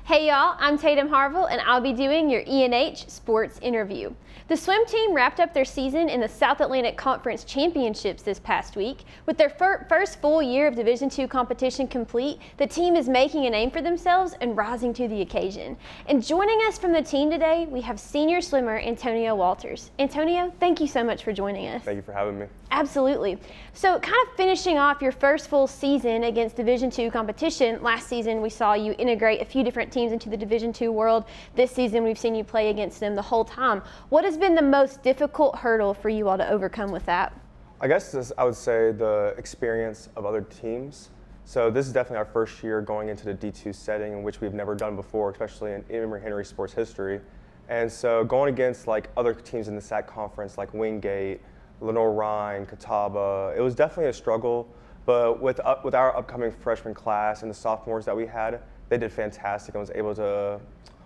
Hey y'all, I'm Tatum Harvel and I'll be doing your E&H sports interview. The swim team wrapped up their season in the South Atlantic Conference Championships this past week. With their first full year of Division II competition complete, the team is making a name for themselves and rising to the occasion. And joining us from the team today, we have senior swimmer Antonio Walters. Antonio, thank you so much for joining us. Thank you for having me. Absolutely. So kind of finishing off your first full season against Division II competition, last season we saw you integrate a few different teams into the Division II world. This season we've seen you play against them the whole time. What has been the most difficult hurdle for you all to overcome with that? I guess I would say the experience of other teams. So this is definitely our first year going into the D2 setting, in which we've never done before, especially in Emory-Henry sports history. And so going against like other teams in the SAC conference like Wingate, Lenore-Rhine, Catawba, it was definitely a struggle. But with our upcoming freshman class and the sophomores that we had, they did fantastic and was able to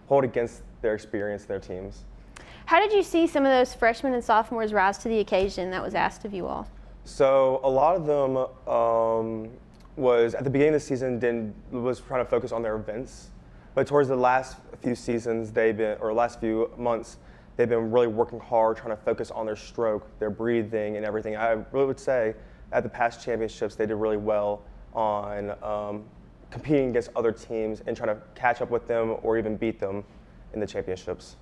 hold against their experience in their teams. How did you see some of those freshmen and sophomores rise to the occasion that was asked of you all? So a lot of them was at the beginning of the season was trying to focus on their events, but towards the last few seasons last few months they've been really working hard trying to focus on their stroke, their breathing, and everything. I really would say at the past championships they did really well on competing against other teams and trying to catch up with them or even beat them in the championships.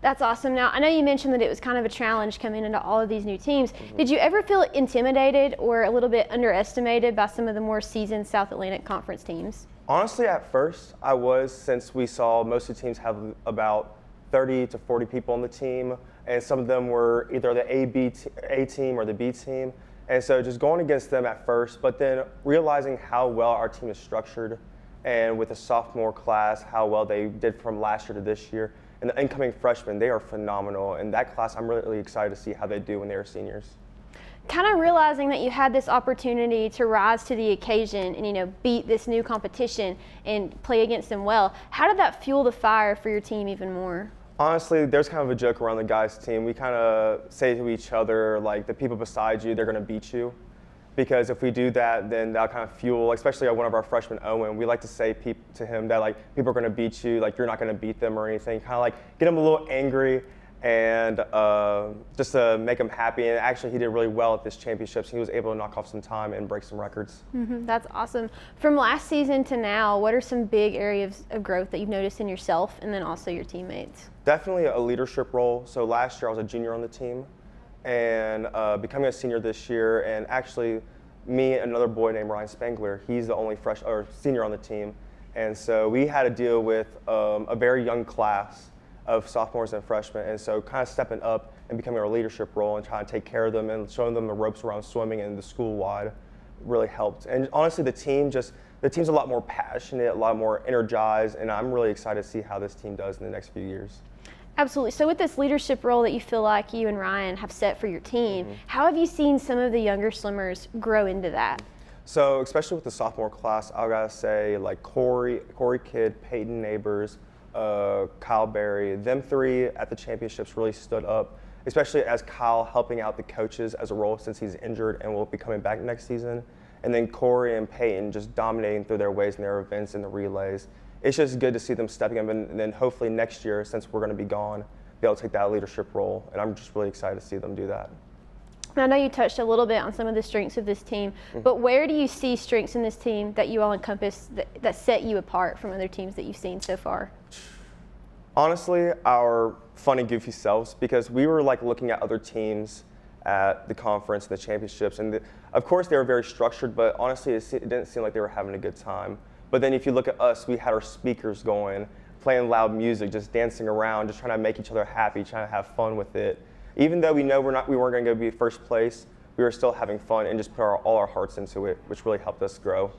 That's awesome. Now, I know you mentioned that it was kind of a challenge coming into all of these new teams. Mm-hmm. Did you ever feel intimidated or a little bit underestimated by some of the more seasoned South Atlantic Conference teams? Honestly, at first, I was, since we saw most of the teams have about 30 to 40 people on the team, and some of them were either the A team or the B team. And so just going against them at first, but then realizing how well our team is structured, and with the sophomore class, how well they did from last year to this year. And the incoming freshmen, they are phenomenal. And that class, I'm really excited to see how they do when they are seniors. Kind of realizing that you had this opportunity to rise to the occasion and, beat this new competition and play against them well, how did that fuel the fire for your team even more? Honestly, there's kind of a joke around the guys' team. We kind of say to each other, like, the people beside you, they're going to beat you. Because if we do that, then that'll kind of fuel, especially one of our freshmen, Owen, we like to say to him that like people are going to beat you, like you're not going to beat them or anything. Kind of like get him a little angry and just to make him happy. And actually he did really well at this championships. He was able to knock off some time and break some records. Mm-hmm, that's awesome. From last season to now, what are some big areas of growth that you've noticed in yourself and then also your teammates? Definitely a leadership role. So last year I was a junior on the team. And becoming a senior this year, and actually me and another boy named Ryan Spangler, he's the only senior on the team. And so we had to deal with a very young class of sophomores and freshmen, and so kind of stepping up and becoming a leadership role and trying to take care of them and showing them the ropes around swimming and the school-wide really helped. And honestly, the team's a lot more passionate, a lot more energized, and I'm really excited to see how this team does in the next few years. Absolutely. So with this leadership role that you feel like you and Ryan have set for your team, how have you seen some of the younger swimmers grow into that? So especially with the sophomore class, I gotta say like Corey Kidd, Peyton Neighbors, Kyle Berry, them three at the championships really stood up, especially as Kyle helping out the coaches as a role since he's injured and will be coming back next season. And then Corey and Peyton just dominating through their ways in their events and the relays. It's just good to see them stepping up, and then hopefully next year, since we're going to be gone, be able to take that leadership role. And I'm just really excited to see them do that. I know you touched a little bit on some of the strengths of this team, but where do you see strengths in this team that you all encompass that set you apart from other teams that you've seen so far? Honestly, our fun and goofy selves, because we were like looking at other teams at the conference and the championships, and of course they were very structured, but honestly it didn't seem like they were having a good time. But then if you look at us, we had our speakers going, playing loud music, just dancing around, just trying to make each other happy, trying to have fun with it. Even though we know we weren't going to be first place, we were still having fun and just put all our hearts into it, which really helped us grow.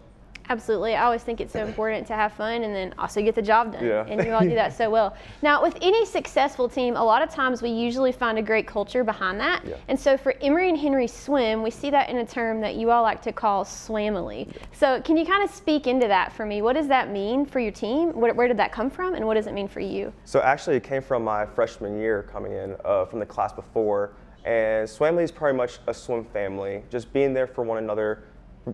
Absolutely. I always think it's so important to have fun and then also get the job done. Yeah. And you all do that so well. Now, with any successful team, a lot of times we usually find a great culture behind that. Yeah. And so for Emory and Henry Swim, we see that in a term that you all like to call Swamily. Yeah. So can you kind of speak into that for me? What does that mean for your team? Where did that come from, and what does it mean for you? So actually it came from my freshman year coming in from the class before. And Swamily is pretty much a swim family, just being there for one another,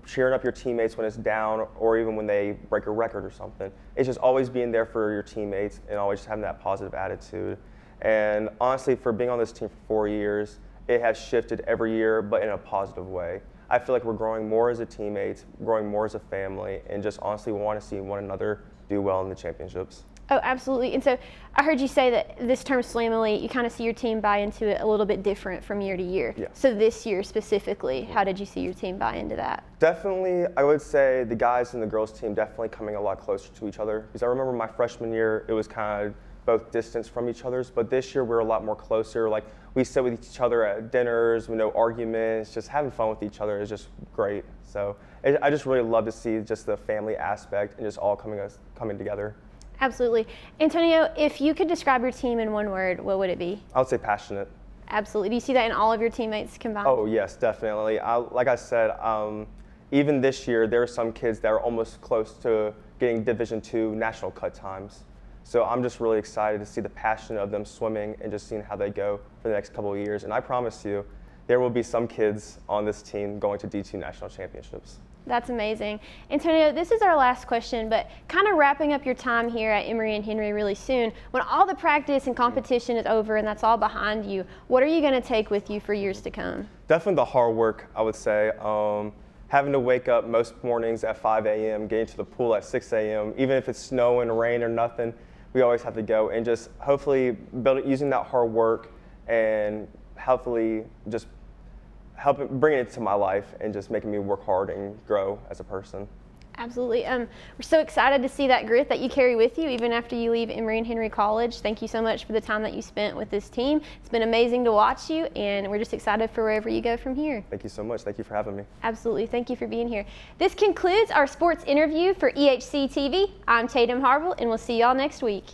cheering up your teammates when it's down or even when they break a record or something. It's just always being there for your teammates and always just having that positive attitude. And honestly, for being on this team for 4 years, it has shifted every year, but in a positive way. I feel like we're growing more as a teammates, growing more as a family, and just honestly want to see one another do well in the championships. Oh, absolutely. And so I heard you say that this term Swamily, you kind of see your team buy into it a little bit different from year to year. Yeah. So this year specifically, how did you see your team buy into that? Definitely, I would say the guys and the girls team definitely coming a lot closer to each other. Because I remember my freshman year, it was kind of both distance from each other's, but this year we're a lot more closer. Like we sit with each other at dinners, no arguments, just having fun with each other is just great. So I just really love to see just the family aspect and just all coming together. Absolutely. Antonio, if you could describe your team in one word, what would it be? I would say passionate. Absolutely. Do you see that in all of your teammates combined? Oh yes, definitely. Like I said, even this year there are some kids that are almost close to getting Division II national cut times. So I'm just really excited to see the passion of them swimming and just seeing how they go for the next couple of years. And I promise you, there will be some kids on this team going to D2 national championships. That's amazing. Antonio, this is our last question, but kind of wrapping up your time here at Emory and Henry really soon, when all the practice and competition is over and that's all behind you, what are you going to take with you for years to come? Definitely the hard work, I would say. Having to wake up most mornings at 5 a.m., getting to the pool at 6 a.m., even if it's snow and rain or nothing, we always have to go and just hopefully using that hard work and hopefully just bringing it to my life and just making me work hard and grow as a person. Absolutely. We're so excited to see that grit that you carry with you even after you leave Emory and Henry College. Thank you so much for the time that you spent with this team. It's been amazing to watch you, and we're just excited for wherever you go from here. Thank you so much. Thank you for having me. Absolutely. Thank you for being here. This concludes our sports interview for EHC-TV. I'm Tatum Harvel, and we'll see y'all next week.